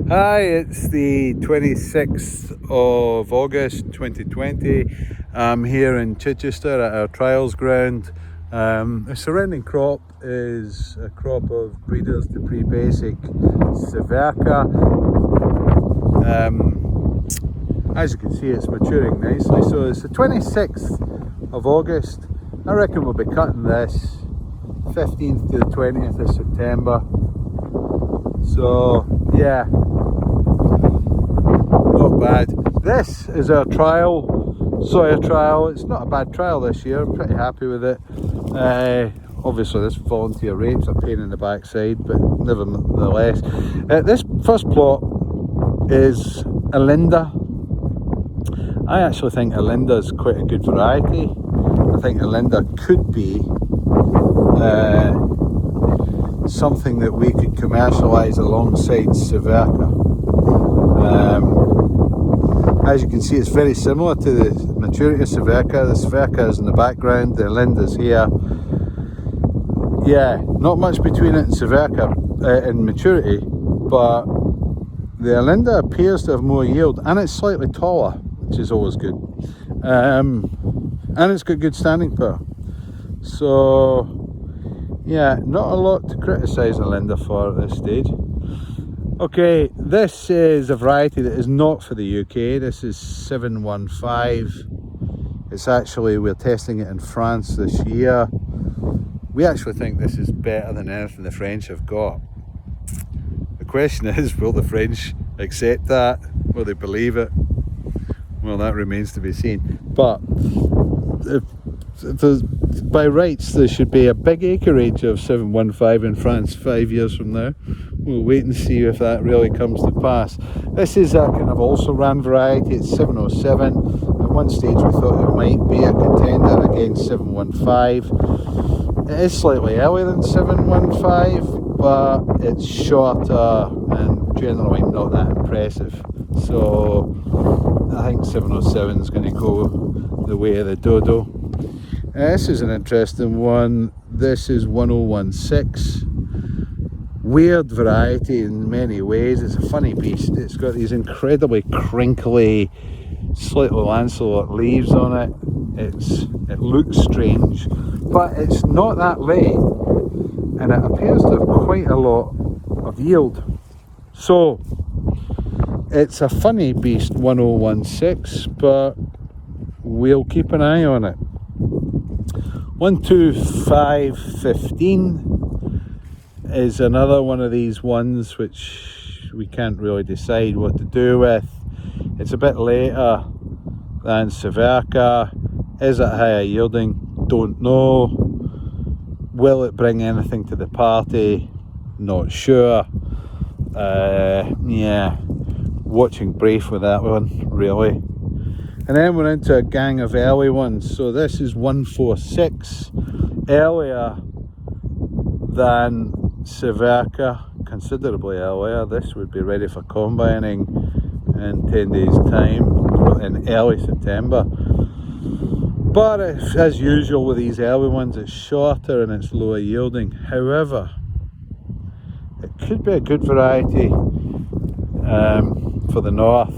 Hi, it's the 26th of August 2020. I'm here in Chichester at our trials ground. The surrounding crop is a crop of Breeders' to Pre-Basic Severca. As you can see, it's maturing nicely. So it's the 26th of August. I reckon we'll be cutting this 15th to the 20th of September. So yeah, not bad. This is our trial, Soya trial. It's not a bad trial this year. I'm pretty happy with it. Obviously this volunteer rate's a pain in the backside, but nevertheless. This first plot is a Linda. I actually think a Linda is quite a good variety. I think a Linda could be something that we could commercialise alongside Severca. As you can see, it's very similar to the maturity of Severca. The Severca is in the background, the Linda's here. Yeah, not much between it and Severca in maturity, but the Linda appears to have more yield, and it's slightly taller, which is always good. And it's got good standing power. So yeah, not a lot to criticise a Linda for at this stage. Okay, this is a variety that is not for the UK. This is 715. It's actually, we're testing it in France this year. We actually think this is better than anything the French have got. The question is, will the French accept that? Will they believe it? Well, that remains to be seen. But by rights, there should be a big acreage of 715 in France 5 years from now. We'll wait and see if that really comes to pass. This is a kind of also ran variety. It's 707. At one stage we thought it might be a contender against 715. It is slightly earlier than 715, but it's shorter and generally not that impressive. So I think 707 is going to go the way of the dodo. This is an interesting one. This is 1016. Weird variety in many ways. It's a funny beast. It's got these incredibly crinkly, slightly lanceolate leaves on it. It looks strange, but it's not that late, and it appears to have quite a lot of yield. So it's a funny beast, 1016, but we'll keep an eye on it. 12515 is another one of these ones which we can't really decide what to do with. It's a bit later than Severca. Is it higher yielding? Don't know. Will it bring anything to the party? Not sure. Yeah, watching brief with that one, really. And then we're into a gang of early ones. So this is 146, earlier than Severca, considerably earlier. This would be ready for combining in 10 days time, in early September. But as usual with these early ones, it's shorter and it's lower yielding. However, it could be a good variety for the north.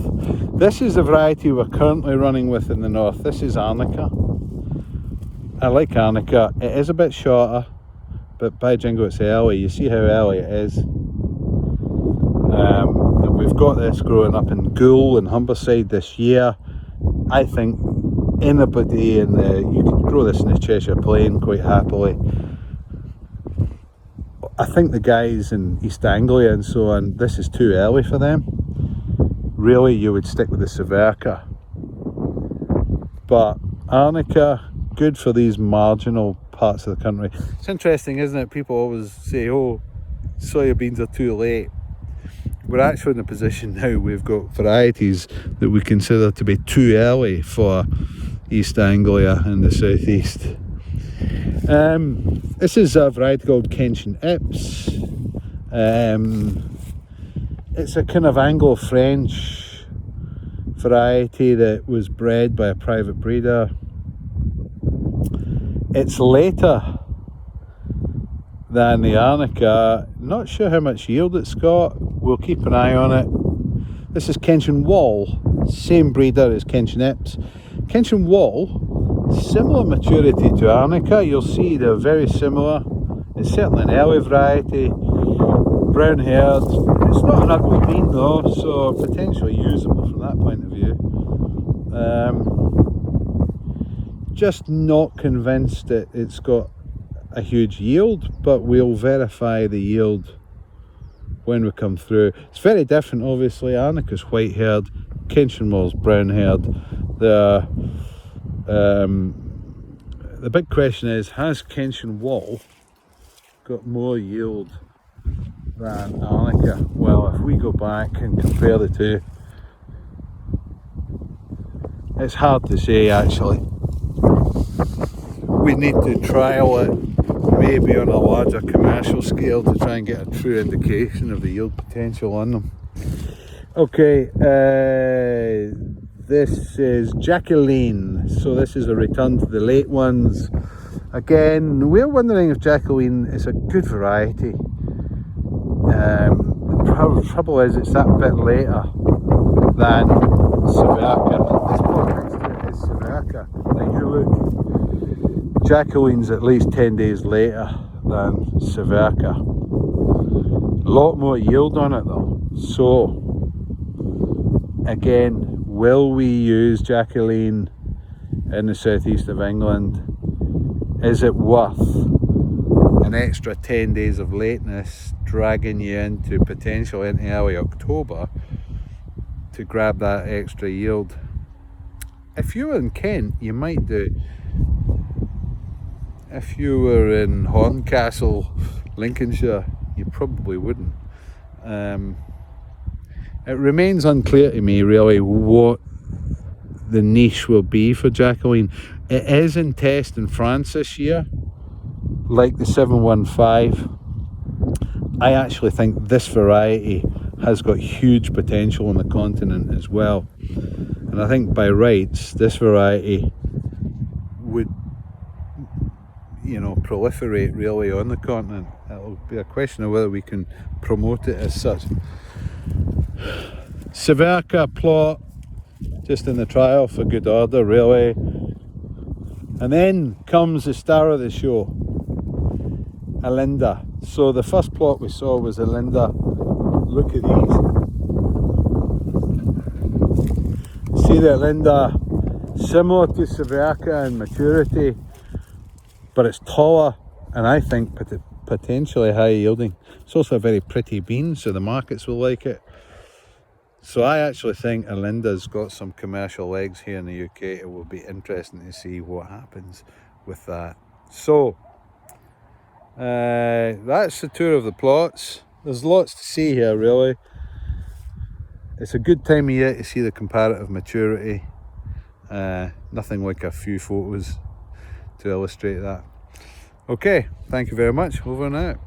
This is the variety we're currently running with in the north. This is Arnica. I like Arnica. It is a bit shorter, but by jingo, it's early. You see how early it is. And we've got this growing up in Goole and Humberside this year. I think anybody you could grow this in the Cheshire Plain quite happily. I think the guys in East Anglia and so on, this is too early for them. Really, you would stick with the Severca. But Arnica, good for these marginal parts of the country. It's interesting, isn't it? People always say, oh, soybeans are too late. We're actually in a position now, we've got varieties that we consider to be too early for East Anglia and the southeast. This is a variety called Kenshin Ips. It's a kind of Anglo-French variety that was bred by a private breeder. It's later than the Arnica. Not sure how much yield it's got. We'll keep an eye on it. This is Kenshin Wall, same breeder as Kenshin Ips. Kenshin Wall, similar maturity to Arnica. You'll see they're very similar. It's certainly an early variety, brown haired. It's not an ugly bean though, so potentially usable from that point of view. Just not convinced that it's got a huge yield, but we'll verify the yield when we come through. It's very different, obviously. Arnica's white haired, Kenshin Wall's brown haired. The big question is, has Kenshin Wall got more yield than Arnica? Well, if we go back and compare the two, it's hard to say actually. We need to trial it maybe on a larger commercial scale to try and get a true indication of the yield potential on them. Okay, this is Jacqueline. So this is a return to the late ones. Again, we're wondering if Jacqueline is a good variety. The trouble is it's that bit later than Severka. This plot next to it is Severka. Now you look, Jacqueline's at least 10 days later than Severka. A lot more yield on it though. So again, will we use Jacqueline in the southeast of England? Is it worth an extra 10 days of lateness dragging you into potentially into early October to grab that extra yield? If you were in Kent, you might do. If you were in Horncastle, Lincolnshire, you probably wouldn't. It remains unclear to me really what the niche will be for Jacqueline. It is in test in France this year, like the 715. I actually think this variety has got huge potential on the continent as well. And I think by rights, this variety would, you know, proliferate really on the continent. It'll be a question of whether we can promote it as such. Severka plot, just in the trial for good order really. And then comes the star of the show, Alinda. So the first plot we saw was Alinda. Look at these. See the Alinda, similar to Severka in maturity, but it's taller and I think potentially high yielding. It's also a very pretty bean, so the markets will like it. So I actually think Alinda's got some commercial legs here in the UK. It will be interesting to see what happens with that. So that's the tour of the plots. There's lots to see here really. It's a good time of year to see the comparative maturity. Nothing like a few photos to illustrate that. Okay, thank you very much. Over and out.